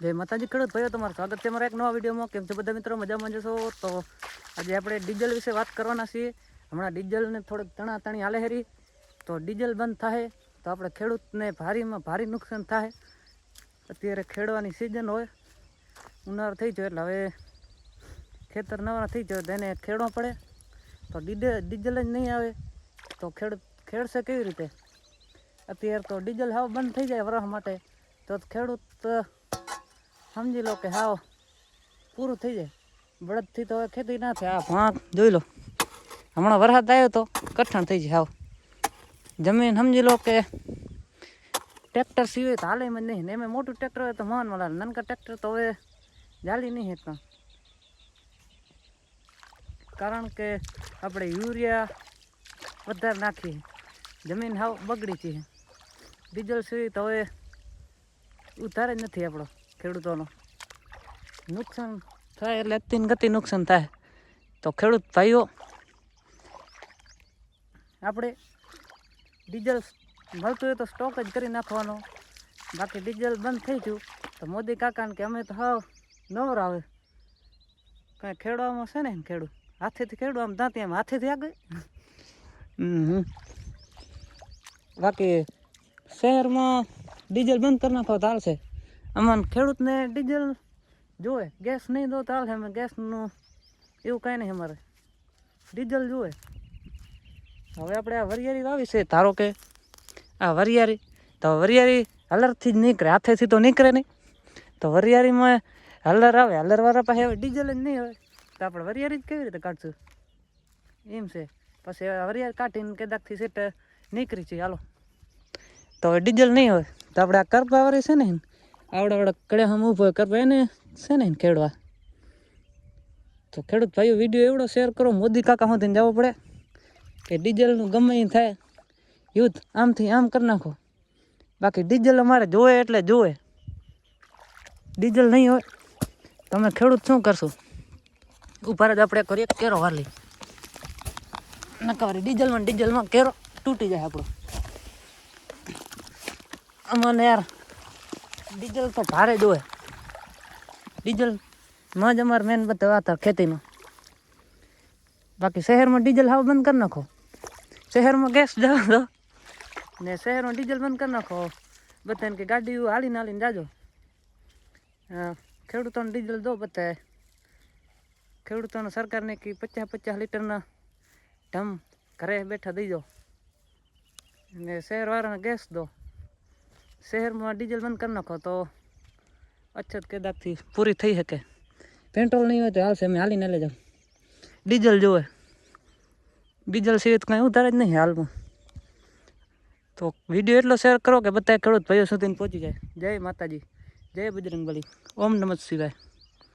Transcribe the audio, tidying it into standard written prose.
જય માતાજી ખેડૂત ભાઈઓ, તમારું સ્વાગત છે મારા એક નવા વિડીયોમાં. કેમ છો બધા મિત્રો? મજામાં જશો? તો આજે આપણે ડીઝલ વિશે વાત કરવાના છીએ. હમણાં ડીઝલને થોડીક તણાતણી હાલે હેરી, તો ડીઝલ બંધ થાય તો આપણે ખેડૂતને ભારે નુકસાન થાય. અત્યારે ખેડવાની સિઝન હોય, ઉનાળો થઈ ગયો એટલે હવે ખેતર નવા થઈ ગયો તો એને ખેડવા પડે. તો ડીઝલ જ નહીં આવે તો ખેડૂત ખેડશે કેવી રીતે? અત્યારે તો ડીઝલ હાવ બંધ થઈ જાય વરસ માટે તો ખેડૂત સમજી લો કે હાવ પૂરું થઈ જાય. બળદથી તો હવે ખેતી ના થાય. આ ભાગ જોઈ લો, હમણાં વરસાદ આવ્યો તો કઠણ થઈ જાય. હાવ જમીન સમજી લો કે ટ્રેક્ટર સિવાય તો હાલે જ નહીં ને. એમાં મોટું ટ્રેક્ટર હોય તો મહાન મળે, નાનકા ટ્રેક્ટર તો હવે ચાલી નહીં શકતા. કારણ કે આપણે યુરિયા વધારે નાખીએ, જમીન હાવ બગડી છે. ડીઝલ સિવાય તો હવે ઉધાર જ નથી આપણો ખેડૂતોનો. નુકસાન થાય એટલે ગતિ નુકસાન થાય. તો ખેડૂત ભાઈઓ, આપણે ડીઝલ મળતું હોય તો સ્ટોક જ કરી નાખવાનો. બાકી ડીઝલ બંધ થઈ ગયું તો મોદી કાકાને કે અમે તો હાવ નવર આવે કાંઈ ખેડવામાં છે ને. ખેડૂત હાથેથી ખેડું, આમ દાંતી આમ હાથેથી આગળ. બાકી શહેરમાં ડીઝલ બંધ કરી નાખો તો હાલશે. આમાં ખેડૂતને ડીઝલ જોવે, ગેસ નહીં દો તો હાલશે. અમે ગેસનું એવું કાંઈ નહીં, અમારે ડીઝલ જોવે. હવે આપણે આ વરિયાળી વાવી છે, ધારો કે આ વરિયાળી, તો વરિયાળી હલરથી જ નીકળે, હાથેથી તો નીકળે નહીં. તો વરિયાળીમાં હલર આવે, હલરવાળા પાસે હવે ડીઝલ જ નહીં હોય તો આપણે વરિયાળી જ કેવી રીતે કાઢશું? એમ છે. પછી વરિયાળી કાઢીને કદાચથી સેટ નીકળી છે. હાલો, તો હવે ડીઝલ નહીં હોય તો આપણે આ કરપાવાળી છે ને, આવડા કડે હમ ઊભો કરવા એને છે ને ખેડવા. તો ખેડૂત ભાઈઓ, વિડીયો એવડો શેર કરો, મોદી કાકા સુધી જવું પડે કે ડીઝલનું ગમે એ થાય યુદ્ધ આમથી આમ કરી નાખો. બાકી ડીઝલ અમારે જોવે એટલે જોવે. ડીઝલ નહીં હોય તમે ખેડૂત શું કરશું? ઉપર જ આપણે કરીએ કેરો વાલી નકારી ડીઝલમાં કેરો તૂટી જાય આપણો. અમને યાર ડીઝલ તો ભારે જોવે. ડીઝલમાં જ અમારે મેન બધા વાત ખેતીનો. બાકી શહેરમાં ડીઝલ હાવ બંધ કરી નાખો. શહેરમાં ગેસ જાઓ દો ને શહેરમાં ડીઝલ બંધ કરી નાખો. બધાને કે ગાડી હાલીને જાજો. ખેડૂતોને ડીઝલ દો. બધા ખેડૂતોને સરકારને કે 50 લીટરના ઢમ ઘરે બેઠા દઈ દો ને શહેરવાળાને ગેસ દો. શહેરમાં ડીઝલ બંધ કરી નાખો તો અછત કદાચથી પૂરી થઈ શકે. પેટ્રોલ નહીં હોય તો હાલશે, અમે હાલીને લઈ જાઓ. ડીઝલ જોવે, ડીઝલ સિવાય તો કાંઈ ઉધાર જ નહીં હાલમાં. તો વિડીયો એટલો શેર કરો કે બધા ખેડૂત ભાઈઓ સુધી પહોંચી જાય. જય માતાજી, જય બજરંગબલી, ઓમ નમઃ શિવાય.